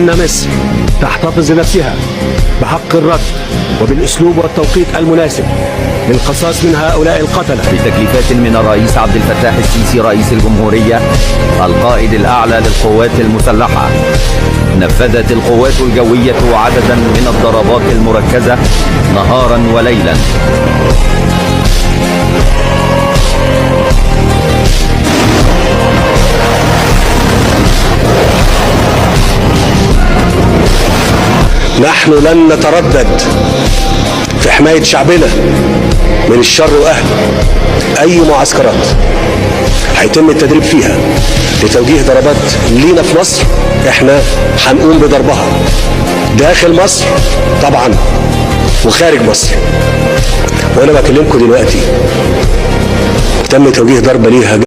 أن مصر تحتفظ لنفسها بحق الرد وبالأسلوب والتوقيت المناسب للقصاص من هؤلاء القتلة. بتكليفات من الرئيس عبد الفتاح السيسي رئيس الجمهورية القائد الأعلى للقوات المسلحة، نفذت القوات الجوية عددا من الضربات المركزة نهارا وليلا. نحن لن نتردد في حماية شعبنا من الشر وأهله. أي معسكرات هيتم التدريب فيها لتوجيه ضربات لينا في مصر احنا هنقوم بضربها داخل مصر طبعا وخارج مصر. وأنا بكلمكم دلوقتي تم توجيه ضربة ليها